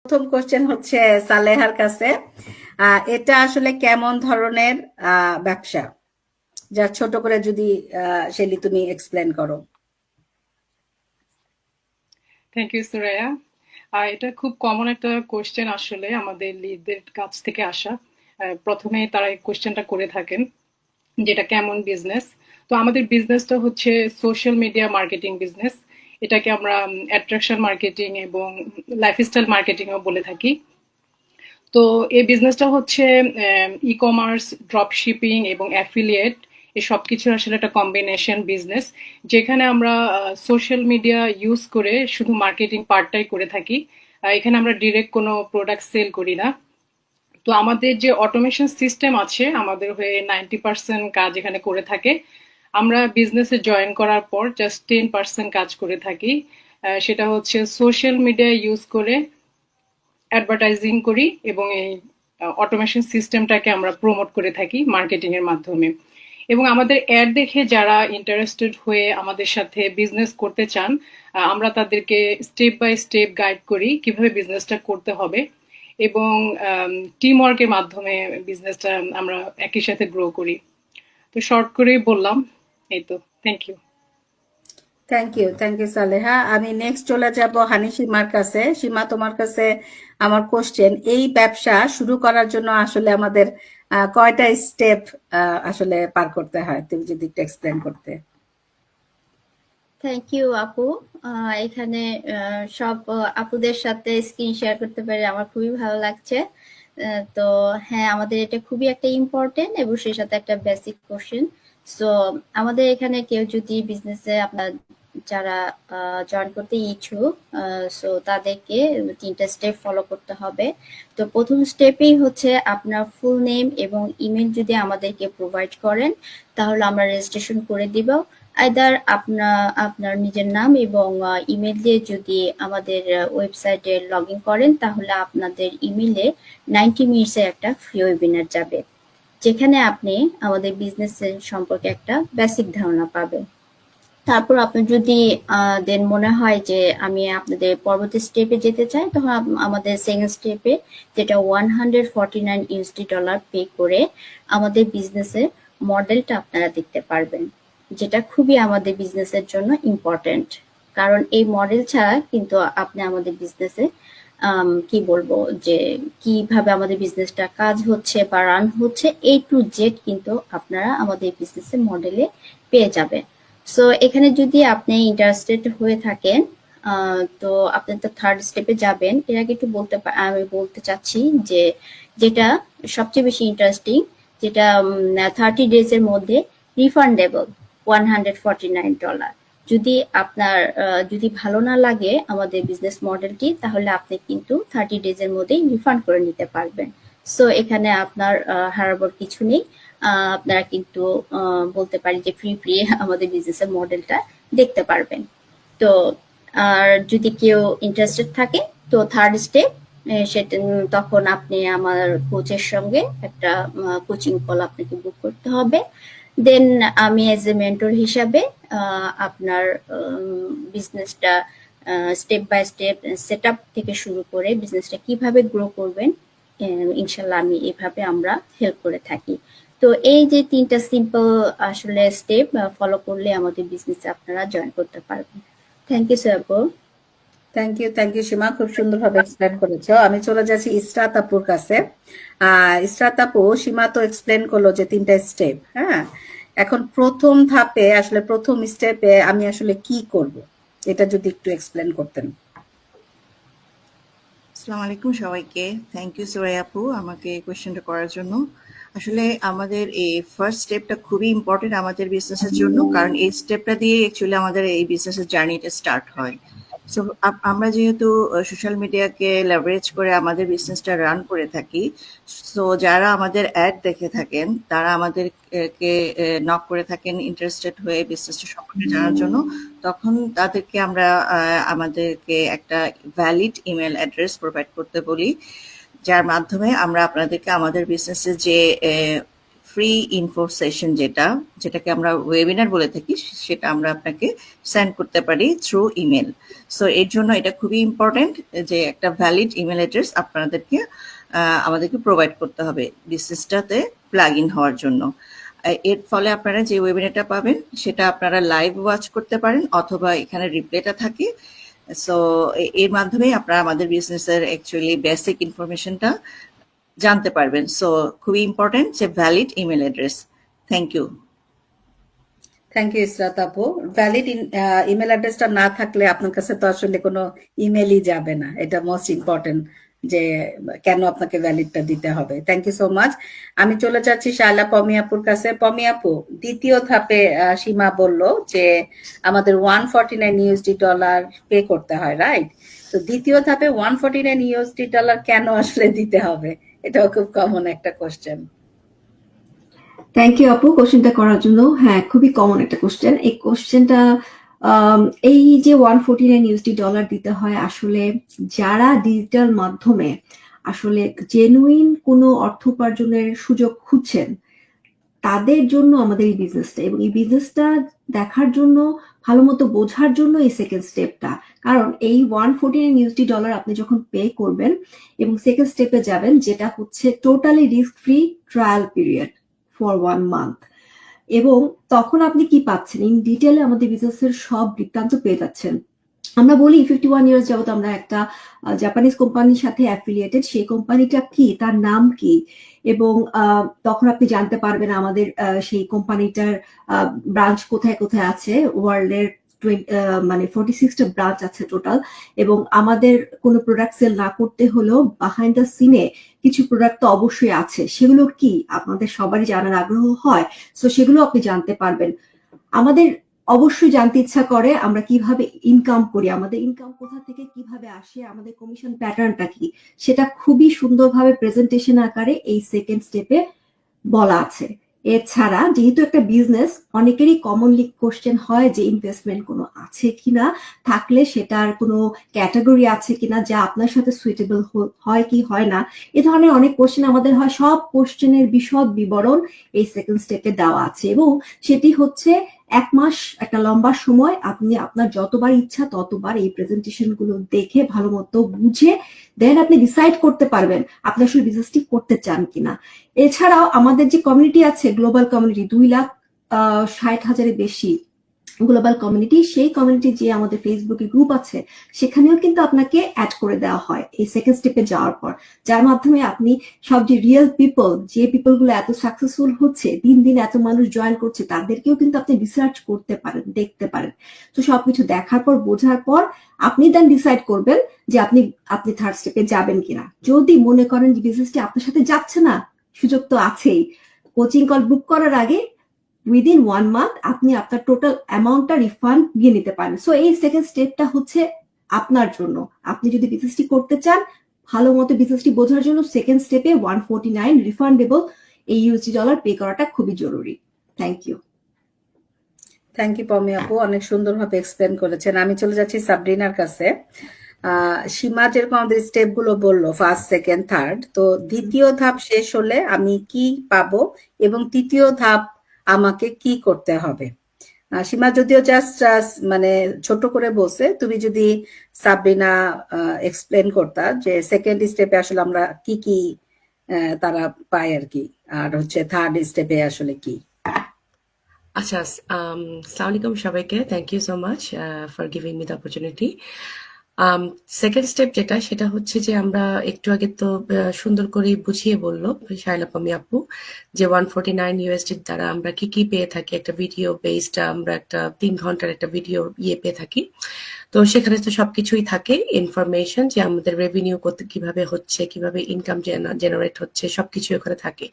প্রথম কোশ্চেন হচ্ছে সালেহার কাছে। এটা আসলে কেমন ধরনের ব্যবসা, যা ছোট করে যদি শেলি তুমি এক্সপ্লেন করো। Thank you Suraiya. এটা খুব কমন একটা কোশ্চেন আসলে আমাদের লিডদের কাছ থেকে আসা। প্রথমে তারা এই কোশ্চেনটা করে থাকেন যেটা কেমন বিজনেস। তো আমাদের বিজনেসটা হচ্ছে সোশ্যাল মিডিয়া মার্কেটিং বিজনেস। এটাকে আমরা অ্যাট্রাকশন মার্কেটিং এবং লাইফস্টাইল মার্কেটিংও বলে থাকি। তো এই বিজনেসটা হচ্ছে ই কমার্স, ড্রপ শিপিং এবং অ্যাফিলিয়েট এই সব কিছুর আসলে একটা কম্বিনেশন বিজনেস, যেখানে আমরা সোশ্যাল মিডিয়া ইউজ করে শুধু মার্কেটিং পার্টটাই করে থাকি। এখানে আমরা ডিরেক্ট কোনো প্রোডাক্ট সেল করি না। তো আমাদের যে অটোমেশন সিস্টেম আছে আমাদের হয়ে 90% কাজ এখানে করে থাকে। আমরা বিজনেসে জয়েন করার পর জাস্ট 10% কাজ করে থাকি। সেটা হচ্ছে সোশ্যাল মিডিয়া ইউজ করে অ্যাডভার্টাইজিং করি এবং এই অটোমেশন সিস্টেমটাকে আমরা প্রমোট করে থাকি মার্কেটিং এর মাধ্যমে। এবং আমাদের অ্যাড দেখে যারা ইন্টারেস্টেড হয়ে আমাদের সাথে বিজনেস করতে চান, আমরা তাদেরকে স্টেপ বাই স্টেপ গাইড করি কিভাবে বিজনেসটা করতে হবে। এবং টিম ওয়ার্কের মাধ্যমে বিজনেসটা আমরা একই সাথে গ্রো করি। তো শর্ট করেই বললাম, এই তো। Thank you. Thank you Saleha. আমি নেক্সট চলে যাব হানি সীমার কাছে। সীমা, তোমার কাছে আমার কোশ্চেন, এই ব্যবসা শুরু করার জন্য আসলে আমাদের কয়টা স্টেপ আসলে পার করতে হয়, তুমি যদি একটু এক্সপ্লেন করতে। থ্যাংক ইউ আপু। এখানে সব আপুদের সাথে স্ক্রিন শেয়ার করতে পেরে আমার খুবই ভালো লাগছে। তো হ্যাঁ, আমাদের এটা খুবই একটা ইম্পর্টেন্ট এবং সেই সাথে একটা বেসিক কোশ্চেন। সো আমাদের এখানে কেউ যদি বিজনেসে আপনার যারা জয়েন করতে ইচ্ছুক, সো তাদেরকে 3টা স্টেপ ফলো করতে হবে। তো প্রথম স্টেপেই হচ্ছে আপনার ফুল নেম এবং ইমেল যদি আমাদেরকে প্রোভাইড করেন, তাহলে আমরা রেজিস্ট্রেশন করে দিব। আইদার আপনার নিজের নাম এবং ইমেল দিয়ে যদি আমাদের ওয়েবসাইটে লগ ইন করেন, তাহলে আপনাদের ইমেলে 90 মিনিটসের একটা ফ্রি ওয়েবিনার যাবে, যেখানে আপনি আমাদের বিজনেসের সম্পর্কে একটা বেসিক ধারণা পাবেন। তারপর আপনার যদি দেন মনে হয় যে আমি আপনাদের পরবর্তী স্টেপে যেতে চাই, তখন আমাদের সেকেন্ড স্টেপে, যেটা $149 পে করে আমাদের বিজনেসের মডেলটা আপনারা দেখতে পারবেন, যেটা খুবই আমাদের বিজনেসের জন্য ইম্পর্টেন্ট। কারণ এই মডেল ছাড়া কিন্তু আপনি আমাদের বিজনেসে কি বলবো যে কিভাবে আমাদের বিজনেসটা কাজ হচ্ছে বা রান হচ্ছে, A to Z কিন্তু আপনারা আমাদের বিজনেসের মডেলে পেয়ে যাবেন। সো এখানে যদি আপনি ইন্টারেস্টেড হয়ে থাকেন, তো আপনি তো থার্ড স্টেপে যাবেন। এর আগে একটু আমি বলতে চাচ্ছি যে যেটা সবচেয়ে বেশি ইন্টারেস্টিং, যেটা 30 days এর মধ্যে রিফান্ডেবল $149। যদি আপনার যদি ভালো না লাগে আমাদের বিজনেস মডেলটি, তাহলে আপনি কিন্তু 30 days এর মধ্যেই রিফান্ড করে নিতে পারবেন। সো এখানে আপনার হারাবার কিছু নেই। আপনারা কিন্তু বলতে পারি যে ফ্রি আমাদের বিজনেসের মডেলটা দেখতে পারবেন। তো আর যদি কেউ ইন্টারেস্টেড থাকে, তো থার্ড স্টেপ সেটা তখন আপনি আমার কোচের সঙ্গে একটা কোচিং কল আপনাকে বুক করতে হবে। দেন আমি এজ এ মেন্টর হিসাবে আপনার বিজনেসটা step by step set up থেকে শুরু করে বিজনেসটা কিভাবে গ্রো করবেন, ইনশাল্লাহ এভাবে আমরা হেল্প করে থাকি। তো এই যে 3টা সিম্পল আসলে স্টেপ ফলো করলে আমাদের বিজনেসে আপনারা জয়েন করতে পারবেন। Thank you sir. Thank you Seema, খুব সুন্দরভাবে এক্সপ্লেন করেছো। আমি চলে যাচ্ছি ইসরাত আপুর কাছে। ইসরাত আপু, সীমা তো এক্সপ্লেন করলো যে 3টা স্টেপ। হ্যাঁ, এখন প্রথম ধাপে আসলে প্রথম স্টেপে আমি আসলে কি করব, এটা যদি একটু এক্সপ্লেন করতেন। আসসালামু আলাইকুম সবাইকে। থ্যাংক ইউ সুরাইয়া আপু আমাকে কোয়েশ্চেনটা করার জন্য। আসলে আমাদের এই ফার্স্ট স্টেপটা খুবই ইম্পর্টেন্ট আমাদের বিজনেসের জন্য, কারণ এই স্টেপটা দিয়ে অ্যাকচুয়ালি আমাদের এই বিজনেসের জার্নিটা স্টার্ট হয়। সো আমরা যেহেতু সোশ্যাল মিডিয়াকে লেভারেজ করে আমাদের বিজনেসটা রান করে থাকি, সো যারা আমাদের অ্যাড দেখে থাকেন তারা আমাদেরকে নক করে থাকেন ইন্টারেস্টেড হয়ে বিজনেসটা সম্পর্কে জানার জন্য। তখন তাদেরকে আমরা আমাদেরকে একটা ভ্যালিড ইমেল অ্যাড্রেস প্রোভাইড করতে বলি, যার মাধ্যমে আমরা আপনাদেরকে আমাদের বিজনেসের যে ফ্রি ইনফো সেশন যেটাকে আমরা ওয়েবিনার বলে থাকি, সেটা আমরা আপনাকে সেন্ড করতে পারি থ্রু ইমেল। সো এর জন্য এটা খুবই ইম্পর্টেন্ট যে একটা ভ্যালিড ইমেল অ্যাড্রেস আপনাদেরকে আমাদেরকে প্রোভাইড করতে হবে বিজনেসটাতে প্লাগ ইন হওয়ার জন্য। এর ফলে আপনারা যে ওয়েবিনারটা পাবেন সেটা আপনারা লাইভ ওয়াচ করতে পারেন, অথবা এখানে রিপ্লেটা থাকে। সো এর মাধ্যমে আপনারা আমাদের বিজনেসের অ্যাকচুয়ালি বেসিক ইনফরমেশনটা জানতে পারবেন। সো খুবই ইম্পর্টেন্ট যে valid email address. Thank you. Thank you Israt আপু। ভ্যালিড ইমেল অ্যাড্রেসটা না থাকলে আপনার কাছে তো আসলে কোনো ইমেলই যাবে না। এটা মোস্ট ইম্পর্টেন্ট যে কেন আপনাকে ভ্যালিডটা দিতে হবে। Thank you so much. আমি চলে যাচ্ছি শায়লা পমি আপুর কাছে। পমি আপু, দ্বিতীয় ধাপে সীমা বলল যে আমাদের $149 পে করতে হয়, রাইট? তো দ্বিতীয় ধাপে $149 কেন আসলে দিতে হবে? এটাও খুব কমন একটা কোশ্চেন। থ্যাংক ইউ আপু কোশ্চেনটা করার জন্য। হ্যাঁ, খুবই কমন একটা কোশ্চেন। এই কোশ্চেনটা এই যে $149 দিতে হয়, আসলে যারা ডিজিটাল মাধ্যমে আসলে জেনুইন কোনো অর্থ উপার্জনের সুযোগ খুঁজছেন তাদের জন্য আমাদের এই বিজনেসটা, এবং এই বিজনেসটা দেখার জন্য, ভালো মতো বোঝার জন্য এই সেকেন্ড স্টেপটা। কারণ এই $149 আপনি যখন পে করবেন এবং সেকেন্ড স্টেপে যাবেন, যেটা হচ্ছে totally risk free trial period for 1 month, এবং তখন আপনি কি পাচ্ছেন ইন ডিটেলে আমাদের বিজনেসের সব বৃত্তান্ত পেয়ে যাচ্ছেন। আমরা বলি 51 ইয়ার্স যাবত আমরা একটা জাপানিজ কোম্পানির সাথে অ্যাফিলিয়েটেড, সেই কোম্পানিটা কি, তার নাম কি, এবং তখন আপনি জানতে পারবেন আমাদের সেই কোম্পানিটার ব্রাঞ্চ কোথায় কোথায় আছে। ওয়ার্ল্ডের 46টা ব্রাঞ্চ আছে টোটাল, এবং আমাদের কোনো প্রোডাক্ট সেল না করতে হলেও বিহাইন্ড দ্য সিনে কিছু প্রোডাক্ট তো অবশ্যই আছে, সেগুলো কি আপনাদের সবারই জানার আগ্রহ হয়। সো সেগুলো আপনি জানতে পারবেন। আমাদের অবশ্যই জানতে ইচ্ছা করে আমরা কিভাবে ইনকাম করি, আমাদের ইনকাম কোথা থেকে কিভাবে আসে, আমাদের কমিশন প্যাটার্নটা কি, সেটা খুবই সুন্দরভাবে প্রেজেন্টেশন আকারে এই সেকেন্ড স্টেপে বলা আছে। এছাড়া যেহেতু একটা বিজনেস, অনেকেরই কমনলি কোশ্চেন হয় যে ইনভেস্টমেন্ট কোনো আছে কিনা, থাকলে সেটার কোনো ক্যাটাগরি আছে কিনা যা আপনার সাথে সুইটেবল হয় কি হয় না, এ ধরনের অনেক কোশ্চেন আমাদের হয়। সব কোশ্চেনের বিশদ বিবরণ এই সেকেন্ড স্টেপে দেওয়া আছে, এবং সেটি হচ্ছে 1 মাস, একটা লম্বা সময়। আপনি আপনার যতবার ইচ্ছা ততবার এই প্রেজেন্টেশন গুলো দেখে ভালো মতো বুঝে দেন আপনি ডিসাইড করতে পারবেন আপনি আসলে বিজনেসটি করতে চান কিনা। এছাড়াও আমাদের যে কমিউনিটি আছে, গ্লোবাল কমিউনিটি, 2,60,000-এর বেশি গ্লোবাল কমিউনিটি, সেই কমিউনিটি যে আমাদের ফেসবুকে গ্রুপ আছে, সেখানেও কিন্তু আপনাকে অ্যাড করে দেওয়া হয় এই সেকেন্ড স্টেপে যাওয়ার পর, যার মাধ্যমে আপনি সব যে রিয়েল পিপল, যে পিপল গুলো এত সাকসেসফুল হচ্ছে, দিন দিন এত মানুষ জয়েন করছে, তাদেরকেও কিন্তু আপনি রিসার্চ করতে পারেন, দেখতে পারেন। তো সবকিছু দেখার পর, বোঝার পর আপনি দেন ডিসাইড করবেন যে আপনি থার্ড স্টেপে যাবেন কিনা। যদি মনে করেন যে বিজনেসটি আপনার সাথে যাচ্ছে না, সুযোগ তো আছেই। কোচিং কল বুক করার আগে উইদিন 1 মান্থ আপনি আপনার টোটাল অ্যামাউন্টটা রিফান্ড দিয়ে নিতে পারেন। সো এই সেকেন্ড স্টেপটা হচ্ছে আপনার জন্য। আপনি যদি বিজনেসটি করতে চান, ভালো মতো বিজনেসটি বোঝার জন্য সেকেন্ড স্টেপে 149 রিফান্ডেবল এই $1 পে করাটা খুবই জরুরি। Thank you. Thank you Pomi আপু, অনেক সুন্দরভাবে এক্সপ্লেন করেছেন। আমি চলে যাচ্ছি সাবরিনার কাছে। সীমা যেরকম আমাদের স্টেপ গুলো বললো, ফার্স্ট, সেকেন্ড, থার্ড, তো দ্বিতীয় ধাপ শেষ হলে আমি কি পাবো এবং তৃতীয় ধাপ আমাকে কি করতে হবে? সীমা যদিও জাস্ট মানে ছোট করে বলছে, তুমি যদি সাবরিনা এক্সপ্লেন করতা যে সেকেন্ড স্টেপে আসলে আমরা কি কি তারা পায় আর কি, আর হচ্ছে থার্ড স্টেপে আসলে কি। আচ্ছা, আসসালামু আলাইকুম সবাইকে। Thank you so much for giving me the opportunity. Second step যেটা, সেটা হচ্ছে যে আমরা একটু আগে তো সুন্দর করে বুঝিয়ে বললো শায়লা পমি আপু যে $149 দ্বারা আমরা কি কি পেয়ে থাকি। একটা ভিডিও বেসড, আমরা একটা 3 ঘন্টার একটা ভিডিও পেয়ে থাকি। তো সেখানে তো সবকিছুই থাকে, ইনফরমেশন যে আমাদের রেভিনিউ করতে কিভাবে হচ্ছে, কিভাবে ইনকাম জেনারেট হচ্ছে, সবকিছু ওখানে থাকে।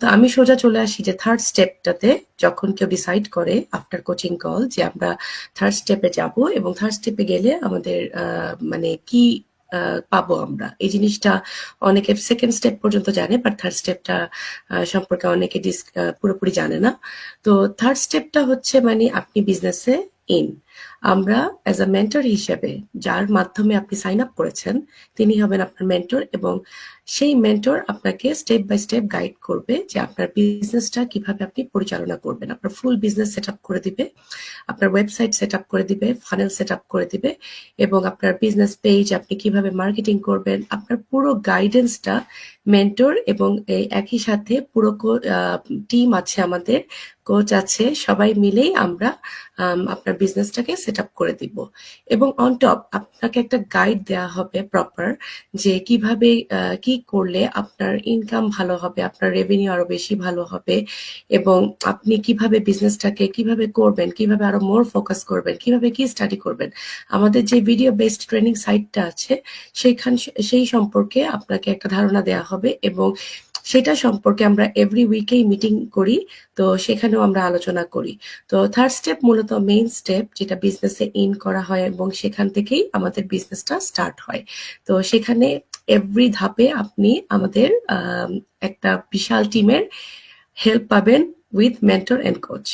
তো আমি সোজা চলে আসি যে থার্ড স্টেপটাতে। যখন কেউ ডিসাইড করে আফটার কোচিং কল যে আমরা থার্ড স্টেপে যাব, এবং থার্ড স্টেপে গেলে আমাদের মানে কি পাবো আমরা, এই জিনিসটা অনেকে সেকেন্ড স্টেপ পর্যন্ত জানে, বাট থার্ড স্টেপটা সম্পর্কে অনেকে পুরোপুরি জানে না। তো থার্ড স্টেপটা হচ্ছে মানে আপনি বিজনেসে ইন। আমরা অ্যাজ আ মেন্টর হিসেবে যার মাধ্যমে আপনি সাইন আপ করেছেন তিনি হবেন আপনার মেন্টর, এবং সেই মেন্টর আপনাকে স্টেপ বাই স্টেপ গাইড করবে যে আপনার বিজনেসটা কিভাবে আপনি পরিচালনা করবেন। আপনার ফুল বিজনেস সেট আপ করে দিবে, আপনার ওয়েবসাইট সেট আপ করে দিবে, ফানেল সেট আপ করে দিবে, এবং আপনার বিজনেস পেজ আপনি কিভাবে মার্কেটিং করবেন, আপনার পুরো গাইডেন্সটা মেন্টর এবং এই একই সাথে পুরো টিম আছে, আমাদের কোচ আছে, সবাই মিলেই আমরা আপনার বিজনেসটাকে সেট আপ করে দিব। এবং অন টপ আপনাকে একটা গাইড দেওয়া হবে প্রপার, যে কিভাবে কি করলে আপনার ইনকাম ভালো হবে, আপনার রেভিনিউ আরো বেশি ভালো হবে, এবং আপনি কিভাবে বিজনেসটাকে কিভাবে করবেন, কিভাবে আরো মোর ফোকাস করবেন, কিভাবে কি স্টাডি করবেন। আমাদের যে ভিডিও বেসড ট্রেনিং সাইটটা আছে সেই সম্পর্কে আপনাকে একটা ধারণা দেওয়া হবে, এবং সেটা সম্পর্কে আমরা এভরি উইকেই মিটিং করি, তো সেখানেও আমরা আলোচনা করি। তো থার্ড স্টেপ মূলত মেইন স্টেপ, যেটা বিজনেসে ইন করা হয়, এবং সেখান থেকেই আমাদের বিজনেসটা স্টার্ট হয়। তো সেখানে এভরি ধাপে আপনি আমাদের একটা বিশাল টিমের হেল্প পাবেন উইথ মেন্টর এন্ড কোচ।